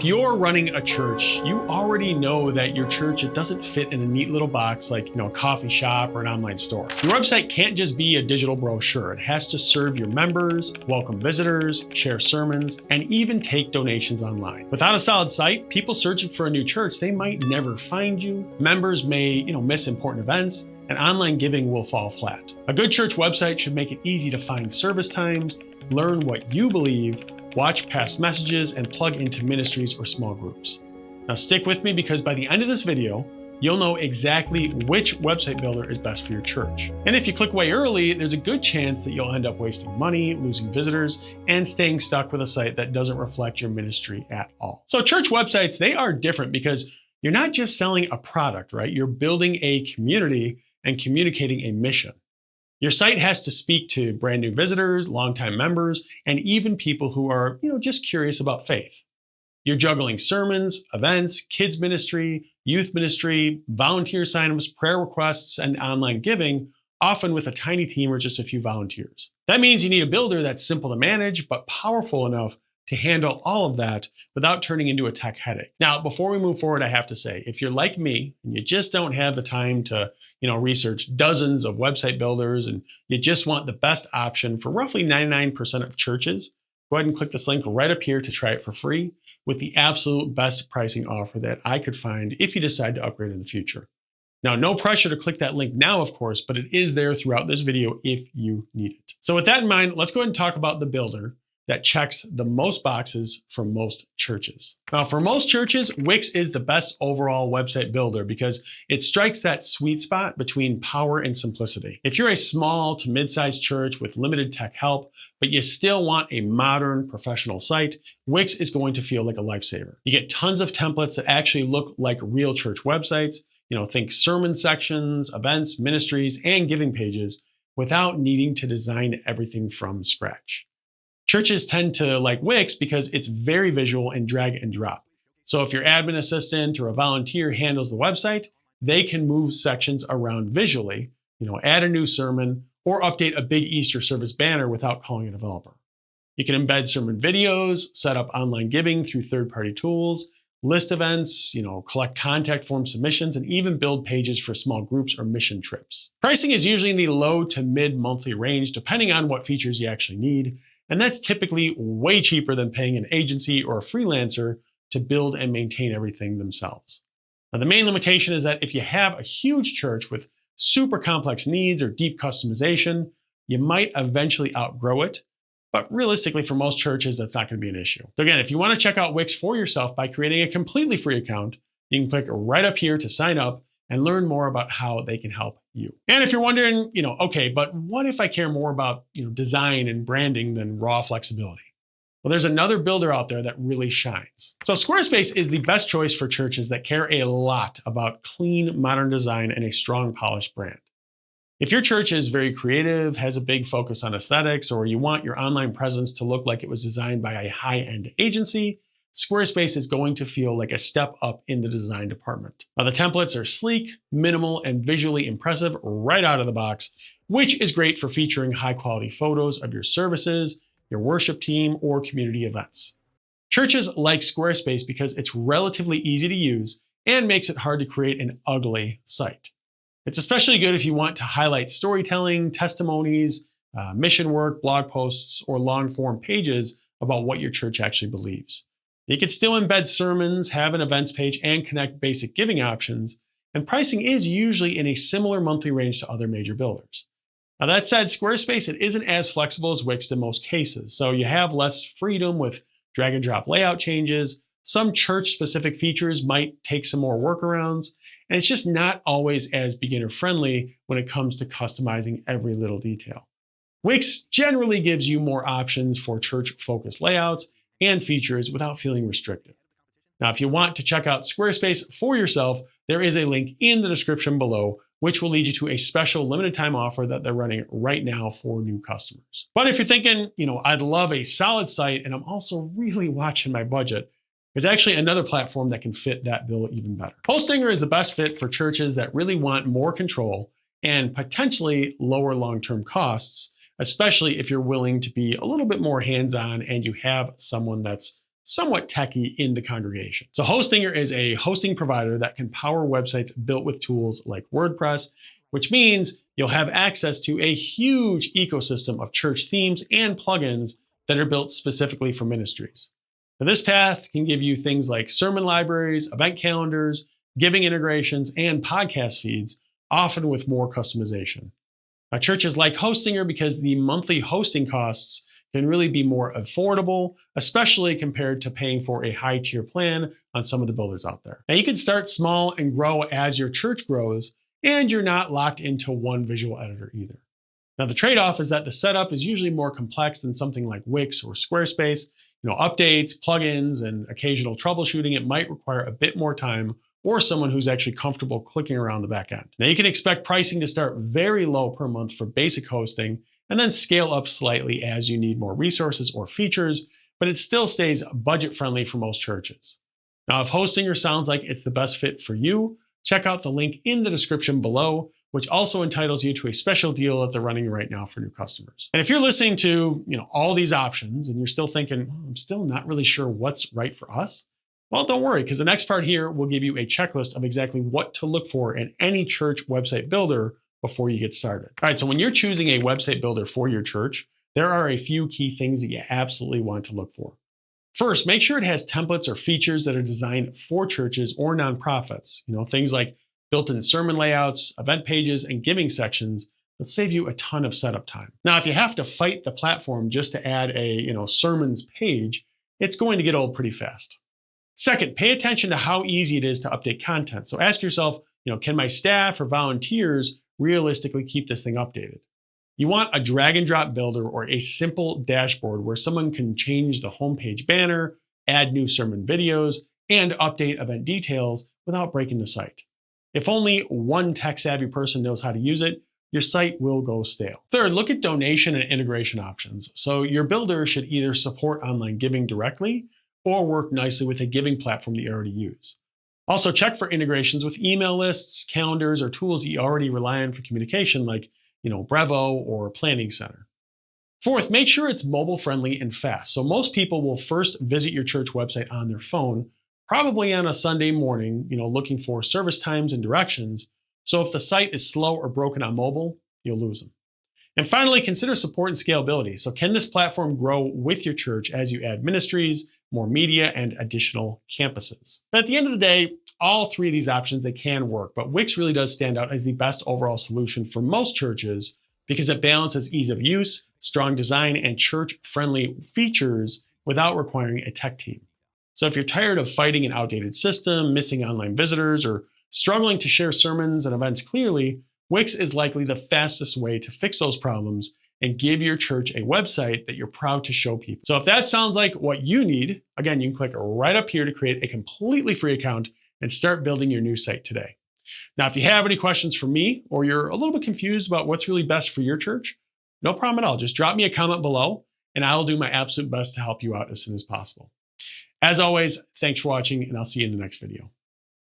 if you're running a church, you already know that your church, it doesn't fit in a neat little box like, a coffee shop or an online store. Your website can't just be a digital brochure. It has to serve your members, welcome visitors, share sermons, and even take donations online. Without a solid site, people searching for a new church, they might never find you. Members may, miss important events, and online giving will fall flat. A good church website should make it easy to find service times, learn what you believe, watch past messages, and plug into ministries or small groups. Now stick with me, because by the end of this video, you'll know exactly which website builder is best for your church. And if you click away early, there's a good chance that you'll end up wasting money, losing visitors, and staying stuck with a site that doesn't reflect your ministry at all. So church websites, they are different because you're not just selling a product, right? You're building a community and communicating a mission. Your site has to speak to brand new visitors, longtime members, and even people who are, just curious about faith. You're juggling sermons, events, kids ministry, youth ministry, volunteer signups, prayer requests, and online giving, often with a tiny team or just a few volunteers. That means you need a builder that's simple to manage, but powerful enough to handle all of that without turning into a tech headache. Now, before we move forward, I have to say, if you're like me and you just don't have the time to research dozens of website builders and you just want the best option for roughly 99% of churches, go ahead and click this link right up here to try it for free with the absolute best pricing offer that I could find if you decide to upgrade in the future. Now, no pressure to click that link now, of course, but it is there throughout this video if you need it. So with that in mind, let's go ahead and talk about the builder that checks the most boxes for most churches. Now, for most churches, Wix is the best overall website builder because it strikes that sweet spot between power and simplicity. If you're a small to mid-sized church with limited tech help, but you still want a modern, professional site, Wix is going to feel like a lifesaver. You get tons of templates that actually look like real church websites. Think sermon sections, events, ministries, and giving pages without needing to design everything from scratch. Churches tend to like Wix because it's very visual and drag and drop. So if your admin assistant or a volunteer handles the website, they can move sections around visually, add a new sermon or update a big Easter service banner without calling a developer. You can embed sermon videos, set up online giving through third-party tools, list events, collect contact form submissions, and even build pages for small groups or mission trips. Pricing is usually in the low to mid monthly range, depending on what features you actually need. And that's typically way cheaper than paying an agency or a freelancer to build and maintain everything themselves. Now, the main limitation is that if you have a huge church with super complex needs or deep customization, you might eventually outgrow it. But realistically, for most churches, that's not going to be an issue. So again, if you want to check out Wix for yourself by creating a completely free account, you can click right up here to sign up and learn more about how they can help you. And if you're wondering, okay, but what if I care more about, design and branding than raw flexibility? Well, there's another builder out there that really shines. So Squarespace is the best choice for churches that care a lot about clean, modern design and a strong, polished brand. If your church is very creative, has a big focus on aesthetics, or you want your online presence to look like it was designed by a high-end agency, Squarespace is going to feel like a step up in the design department. Now, the templates are sleek, minimal, and visually impressive right out of the box, which is great for featuring high-quality photos of your services, your worship team, or community events. Churches like Squarespace because it's relatively easy to use and makes it hard to create an ugly site. It's especially good if you want to highlight storytelling, testimonies, mission work, blog posts, or long-form pages about what your church actually believes. You can still embed sermons, have an events page, and connect basic giving options, and pricing is usually in a similar monthly range to other major builders. Now that said, Squarespace, it isn't as flexible as Wix in most cases, so you have less freedom with drag and drop layout changes. Some church-specific features might take some more workarounds, and it's just not always as beginner-friendly when it comes to customizing every little detail. Wix generally gives you more options for church-focused layouts and features without feeling restricted. Now, if you want to check out Squarespace for yourself, there is a link in the description below, which will lead you to a special limited time offer that they're running right now for new customers. But if you're thinking, I'd love a solid site and I'm also really watching my budget, there's actually another platform that can fit that bill even better. Hostinger is the best fit for churches that really want more control and potentially lower long-term costs, especially if you're willing to be a little bit more hands-on and you have someone that's somewhat techy in the congregation. So Hostinger is a hosting provider that can power websites built with tools like WordPress, which means you'll have access to a huge ecosystem of church themes and plugins that are built specifically for ministries. Now, this path can give you things like sermon libraries, event calendars, giving integrations, and podcast feeds, often with more customization. Now, churches like Hostinger because the monthly hosting costs can really be more affordable, especially compared to paying for a high-tier plan on some of the builders out there. Now, you can start small and grow as your church grows, and you're not locked into one visual editor either. Now, the trade-off is that the setup is usually more complex than something like Wix or Squarespace. Updates, plugins, and occasional troubleshooting, it might require a bit more time or someone who's actually comfortable clicking around the back end. Now, you can expect pricing to start very low per month for basic hosting and then scale up slightly as you need more resources or features, but it still stays budget-friendly for most churches. Now, if Hostinger sounds like it's the best fit for you, check out the link in the description below, which also entitles you to a special deal that they're running right now for new customers. And if you're listening to all these options and you're still thinking, I'm still not really sure what's right for us, well, don't worry, because the next part here will give you a checklist of exactly what to look for in any church website builder before you get started. All right, so when you're choosing a website builder for your church, there are a few key things that you absolutely want to look for. First, make sure it has templates or features that are designed for churches or nonprofits. Things like built-in sermon layouts, event pages, and giving sections that save you a ton of setup time. Now, if you have to fight the platform just to add a sermons page, it's going to get old pretty fast. Second, pay attention to how easy it is to update content. So ask yourself, can my staff or volunteers realistically keep this thing updated? You want a drag and drop builder or a simple dashboard where someone can change the homepage banner, add new sermon videos, and update event details without breaking the site. If only one tech-savvy person knows how to use it, your site will go stale. Third, look at donation and integration options. So your builder should either support online giving directly or work nicely with a giving platform that you already use. Also, check for integrations with email lists, calendars, or tools that you already rely on for communication like Brevo or Planning Center. Fourth, make sure it's mobile-friendly and fast. So most people will first visit your church website on their phone, probably on a Sunday morning, looking for service times and directions. So if the site is slow or broken on mobile, you'll lose them. And finally, consider support and scalability. So can this platform grow with your church as you add ministries, more media, and additional campuses? But at the end of the day, all three of these options, they can work, but Wix really does stand out as the best overall solution for most churches because it balances ease of use, strong design, and church-friendly features without requiring a tech team. So if you're tired of fighting an outdated system, missing online visitors, or struggling to share sermons and events clearly, Wix is likely the fastest way to fix those problems and give your church a website that you're proud to show people. So if that sounds like what you need, again, you can click right up here to create a completely free account and start building your new site today. Now, if you have any questions for me, or you're a little bit confused about what's really best for your church, no problem at all. Just drop me a comment below and I'll do my absolute best to help you out as soon as possible. As always, thanks for watching, and I'll see you in the next video.